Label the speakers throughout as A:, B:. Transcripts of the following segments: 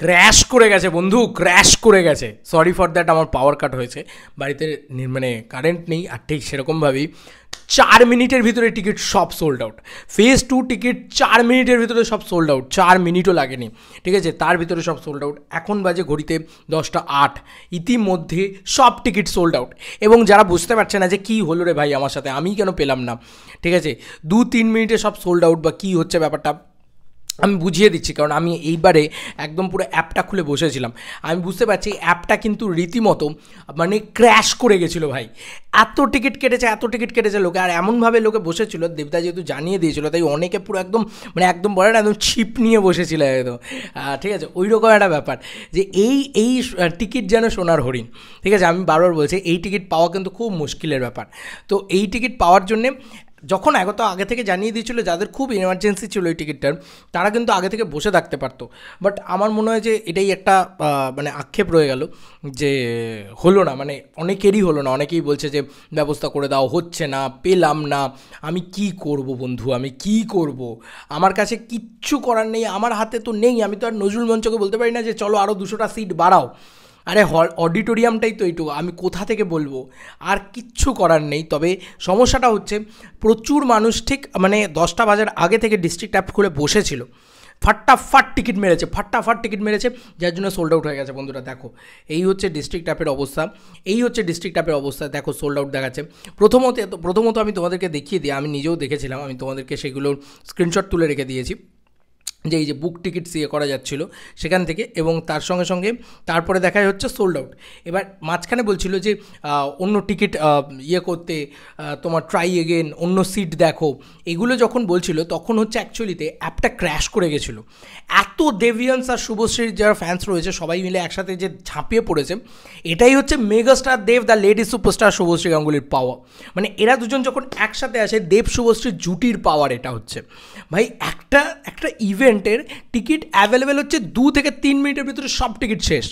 A: Crash করে গেছে বন্ধু, ক্র্যাশ করে গেছে। সরি ফর দ্যাট, আমার পাওয়ার কাট হয়েছে, বাড়িতে মানে কারেন্ট নেই। আর ঠিক সেরকমভাবেই 4 মিনিটের ভিতরে টিকিট সব সোল্ড আউট। ফেজ 2 টিকিট 4 মিনিটের ভিতরে সব সোল্ড আউট, 4 মিনিটও লাগেনি, ঠিক আছে, তার ভিতরে সব সোল্ড আউট। এখন বাজে ঘড়িতে 10টা 8, ইতিমধ্যে সব টিকিট সোল্ড আউট। এবং যারা বুঝতে পারছে না যে কী হলো রে ভাই আমার সাথে, আমি কেন পেলাম না, ঠিক আছে, 2-3 মিনিটে সব সোল্ড আউট বা কী হচ্ছে ব্যাপারটা আমি বুঝিয়ে দিচ্ছি। কারণ আমি এইবারে একদম পুরো অ্যাপটা খুলে বসেছিলাম, আমি বুঝতে পারছি অ্যাপটা কিন্তু রীতিমতো মানে ক্র্যাশ করে গেছিলো ভাই। এত টিকিট কেটেছে লোকে, আর এমনভাবে লোকে বসেছিল, দেবদা যেহেতু জানিয়ে দিয়েছিল তাই অনেকে পুরো একদম মানে একদম বলে না একদম ছিপ নিয়ে বসেছিল একদম, ঠিক আছে, ওই রকম একটা ব্যাপার যে এই টিকিট যেন সোনার হরিণ, ঠিক আছে। আমি বারবার বলছি এই টিকিট পাওয়া কিন্তু খুব মুশকিলের ব্যাপার। তো এই টিকিট পাওয়ার জন্যে যখন আগে থেকে জানিয়ে দিয়েছিলো যাদের খুব ইমার্জেন্সি ছিল এই টিকিটটার, তারা কিন্তু আগে থেকে বসে থাকতে পারতো। বাট আমার মনে হয় যে এটাই একটা মানে আক্ষেপ রয়ে গেল যে হলো না, মানে অনেকেরই হলো না। অনেকেই বলছে যে ব্যবস্থা করে দাও, হচ্ছে না, পেলাম না। আমি কি করব বন্ধু, আমি কি করব? আমার কাছে কিচ্ছু করার নেই, আমার হাতে তো নেই। আমি তো আর নজরুল মঞ্চকে বলতে পারি না যে চলো আরও 200টা সিট বাড়াও। আরে অডিটোরিয়ামটাই তো এইটুকু, আমি কোথা থেকে বলবো? আর কিচ্ছু করার নেই। তবে সমস্যাটা হচ্ছে প্রচুর মানুষ ঠিক মানে 10টা বাজার আগে থেকে ডিস্ট্রিক্ট অ্যাপ খুলে বসেছিল, ফাটাফাট টিকিট মেরেছে, যার জন্য সোল্ড আউট হয়ে গেছে। বন্ধুরা দেখো, এই হচ্ছে ডিস্ট্রিক্ট অ্যাপের অবস্থা, দেখো সোল্ড আউট দেখাচ্ছে। প্রথমত আমি তোমাদেরকে দেখিয়ে দিই, আমি নিজেও দেখেছিলাম, আমি তোমাদেরকে সেগুলোর স্ক্রিনশট তুলে রেখে দিয়েছি যে এই যে বুক টিকিট ইয়ে করা যাচ্ছিল সেখান থেকে, এবং তার সঙ্গে সঙ্গে তারপরে দেখাই হচ্ছে সোল্ড আউট। এবার মাঝখানে বলছিল যে অন্য টিকিট ইয়ে করতে, তোমার ট্রাই এগেন, অন্য সিট দেখো, এগুলো যখন বলছিল তখন হচ্ছে অ্যাকচুয়ালিতে অ্যাপটা ক্র্যাশ করে গেছিলো। এত দেভিয়ান্স আর শুভশ্রীর যারা ফ্যান্স রয়েছে সবাই মিলে একসাথে যে ঝাঁপিয়ে পড়েছে, এটাই হচ্ছে megastar Dev the lady superstar Subhashree গাঙ্গুলির পাওয়ার। মানে এরা দুজন যখন একসাথে আসে, দেব শুভশ্রীর জুটির পাওয়ার এটা হচ্ছে ভাই। একটা ইভেন্টের টিকিট অ্যাভেলেবেল হচ্ছে 2 থেকে 3 মিনিটের ভিতরে সব টিকিট শেষ।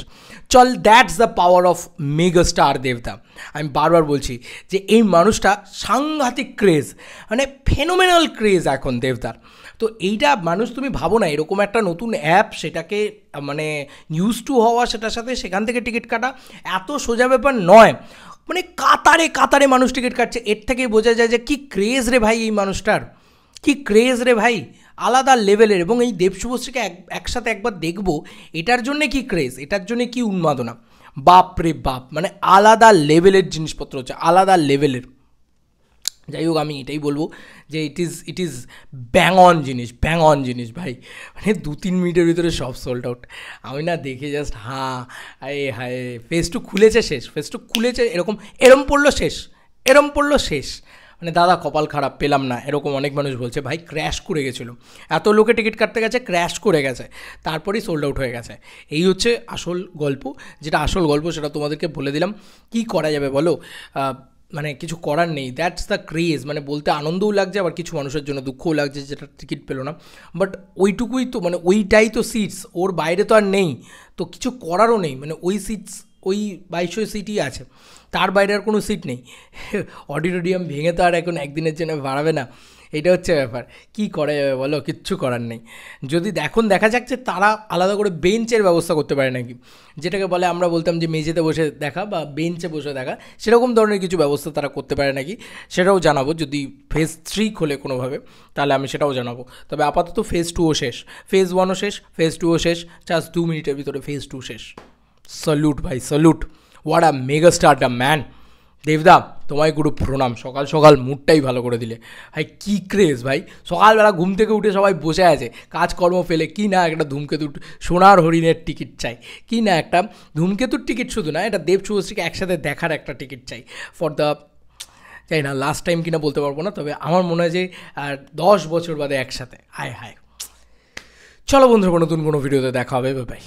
A: চল, that's the power of megastar দেবদা। আমি বারবার বলছি যে এই মানুষটা সাংঘাতিক ক্রেজ, মানে ফেনোমেনাল ক্রেজ এখন দেবদার। তো এইটা মানুষ, তুমি ভাবো না এরকম একটা নতুন অ্যাপ, সেটাকে মানে ইউজ টু হওয়া, সেটার সাথে সেখান থেকে টিকিট কাটা এত সোজা ব্যাপার নয়। মানে কাতারে মানুষ টিকিট কাটছে, এর থেকেই বোঝা যায় যে কী ক্রেজ রে ভাই এই মানুষটার, কী ক্রেজ রে ভাই, আলাদা লেভেলের। এবং এই দেব শুভশ্রীকে একসাথে একবার দেখবো, এটার জন্যে কি ক্রেজ, এটার জন্যে কি উন্মাদনা, বাপ রে বাপ, মানে আলাদা লেভেলের জিনিসপত্র হচ্ছে, আলাদা লেভেলের। যাই হোক, আমি এটাই বলবো যে ইট ইজ ব্যাং অন জিনিস ভাই। মানে 2-3 মিনিটের ভিতরে সব সোল্ড আউট। আমি না দেখে জাস্ট হায় ফেজ 2 খুলেছে, এরম পড়লো শেষ। মানে দাদা কপাল খারাপ, পেলাম না, এরকম অনেক মানুষ বলছে। ভাই ক্র্যাশ করে গেছিলো, এত লোকে টিকিট কাটতে গেছে, ক্র্যাশ করে গেছে, তারপরেই সোল্ড আউট হয়ে গেছে। এই হচ্ছে আসল গল্প, সেটা তোমাদেরকে বলে দিলাম। কি করা যাবে বলো, মানে কিছু করার নেই, দ্যাটস দ্য ক্রেজ। মানে বলতে আনন্দও লাগছে, আবার কিছু মানুষের জন্য দুঃখও লাগছে যেটা টিকিট পেলো না। বাট ওইটুকুই তো, মানে ওইটাই তো সিটস, ওর বাইরে তো আর নেই, তো কিছু করারও নেই। মানে ওই সিটস, ওই 2200 সিটই আছে, তার বাইরে আর কোনো সিট নেই। অডিটোরিয়াম ভেঙে তো আর এখন একদিনের জন্য বাড়াবে না, এটা হচ্ছে ব্যাপার। কি করা যাবে বলো, কিচ্ছু করার নেই। যদি এখন দেখা যাচ্ছে তারা আলাদা করে বেঞ্চের ব্যবস্থা করতে পারে নাকি, যেটাকে বলে আমরা বলতাম যে মেঝেতে বসে দেখা বা বেঞ্চে বসে দেখা, সেরকম ধরনের কিছু ব্যবস্থা তারা করতে পারে নাকি, সেটাও জানাবো। যদি ফেজ 3 খোলে কোনোভাবে, তাহলে আমি সেটাও জানাবো। তবে আপাতত ফেজ 2ও শেষ, ফেজ 1ও শেষ, ফেজ 2ও শেষ, জাস্ট 2 মিনিটের ভিতরে ফেজ 2 শেষ। স্যালুট ভাই, salute, what a megastar the man. দেবদা তোমায় গুরু প্রণাম, সকাল সকাল মুডটাই ভালো করে দিলে ভাই। কী ক্রেজ ভাই, সকালবেলা ঘুম থেকে উঠে সবাই বসে আছে কাজকর্ম ফেলে, কি না একটা ধূমকেতুর সোনার হরিণের টিকিট চাই, কি না একটা ধূমকেতুর টিকিট, শুধু না এটা দেব শুভশ্রীকে একসাথে দেখার একটা টিকিট চাই ফর দ্য, চাই না লাস্ট টাইম কিনা বলতে পারবো না, তবে আমার মনে হয় যে 10 বছর বাদে একসাথে। হায় চলো বন্ধুরা, নতুন কোনো ভিডিওতে দেখা হবে, বাই।